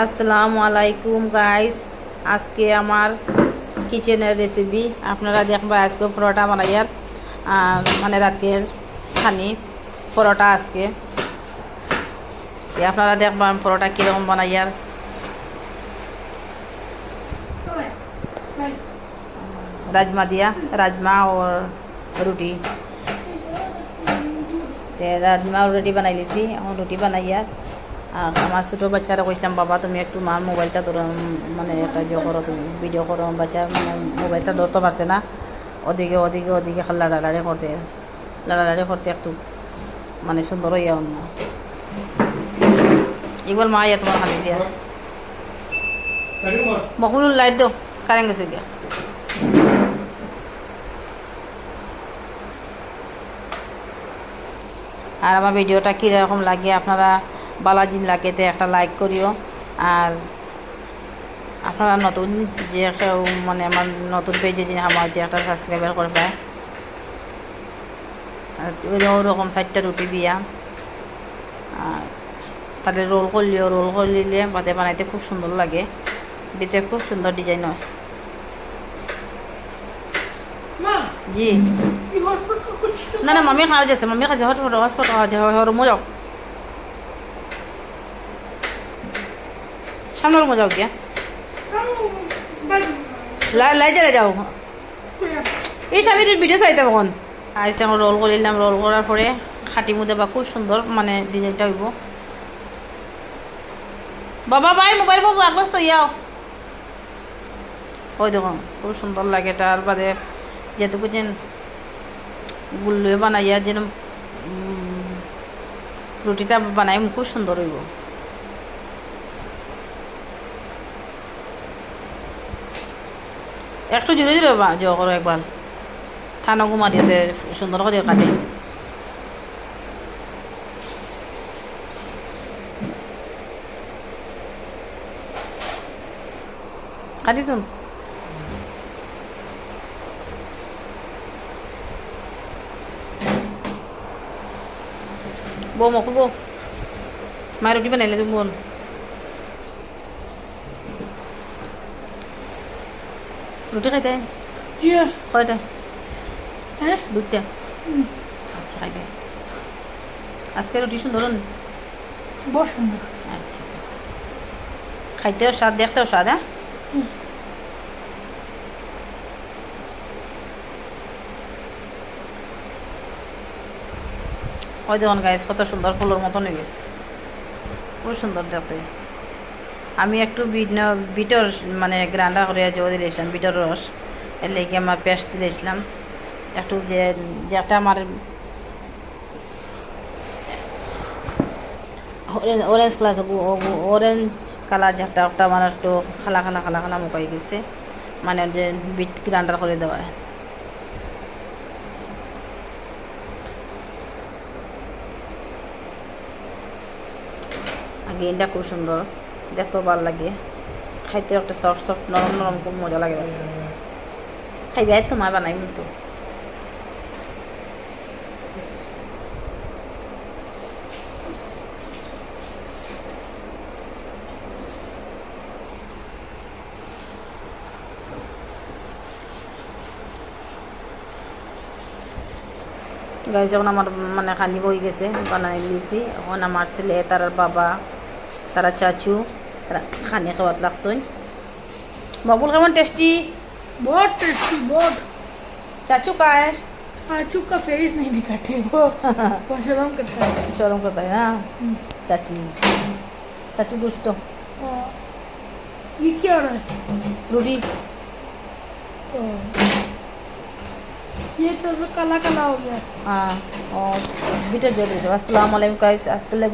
আসসালামু আলাইকুম গাইস, আজকে আমার কিচেনের রেসিপি আপনারা দেখবা। আজকে পরোটা বানাইয়ার আর মানে রাতের খানি পরোটা আজকে আপনারা দেখবা পরোটা কীরকম বানাইয়ার। রাজমা দিয়া রাজমা ও রুটি, রাজমা রুটি বানাই লিছি, এখন রুটি বানাইয়ার। আর আমার ছোটো বাচ্চারা কইলাম, বাবা তুমি একটু মার মোবাইলটা ধরো, মানে একটা করো, তুমি ভিডিও করো। বাচ্চা মানে মোবাইলটা ধরতে পারছে না, ওদিকে ওদিকে ওদিকে লাড়ালাড়ি করতে একটু মানে সুন্দর হইয়া অন্য এগুলো মা ইয়া তোমার খালি দিয়া মকুল লাইট দো, কারেন্ট গেছে গিয়া। আর আমার ভিডিওটা কীরকম লাগে আপনারা বালাজিন লাগেতে একটা লাইক করিও। আর আপনারা নতুন যে কেউ মানে আমার নতুন পেজে যে আমার যে একটা সাবস্ক্রাইবার করে পায়, ওরকম 4টা রুটি দিয়া আর তাদের রোল করলিলে বাদে বানাইতে খুব সুন্দর লাগে, দিতে খুব সুন্দর ডিজাইন হয়। জি না না, মামি খাওয়া যাচ্ছে, মামি খাচ্ছে, হসপিটাল খাওয়া যাচ্ছে, মজাও সামনে মজাও গিয়া লাইটে যাও। এই স্বামীটির ভিডিও চাইতাম এখন আইসে, এখন রোল করলাম। রোল করার পরে খাটি মধ্যে বা খুব সুন্দর মানে ডিজাইনটা হইব। বাবা ভাই মোবাইল পাবো একবার তো ইয়াও, ওই দেখুন খুব সুন্দর লাগে। তার বাদে যেটুকু যেন গুল্লুয়ে বানাইয়া যেন রুটিটা বানাই খুব সুন্দর হইব। একটু জোরে জোরে জোর করো একবার, ঠান্ডা ঘুমা দিতে সুন্দর করে কাটে। কাটিছুন বউ মকু বউ মায়ের রুটি বানাইলে তুমি বোন। রুটি খাইতে কয়টা? হ্যাঁ 2টা। আচ্ছা খাইবে আজকে রুটি সুন্দর সুন্দর। আচ্ছা খাইতেও স্বাদ, দেখতেও স্বাদ। হ্যাঁ ওই দেখুন গাইস কত সুন্দর ফুলের মতন হয়ে গেছে, খুব সুন্দর দেখতে। আমি একটু বিটর মানে গ্রান্ডা করে জল দিয়েছিলাম, বিটর রস, এর লেগে আমার পেস্ট দিয়েছিলাম একটু, যেটা আমার অরেঞ্জ কালার, অরেঞ্জ কালার যেটা ওটা আমার একটু খালা খালা মুখাই গেছে, মানে যে বিট গ্রান্ডার করে দেওয়া। আগে এটা খুব সুন্দর দেখতেও ভালো লাগে, খাইতেও একটা সফট নরম খুব মজা লাগে। খাইবে তো মা বানাই তো। গাইজ যখন আমার মানে খানি বই গেছে বানাই নিয়েছি, এখন আমার ছেলে তার বাবা তারা চাচু তারা খানি খাওয়াত লাগছেন। বাবুল কেমন টেস্টি? बहुत टेस्टी बहुत। चाचू का है? चाचू का फेस नहीं दिखाते वो शर्म करता है। शर्म करता है ना चाचू, चाचू दुष्ट। ये क्या रहा है? रूटी ये तो काला काला हो गया। हाँ और बीटर दे दीजिए। अस्सलाम वालेकुम गाइस, आज के लिए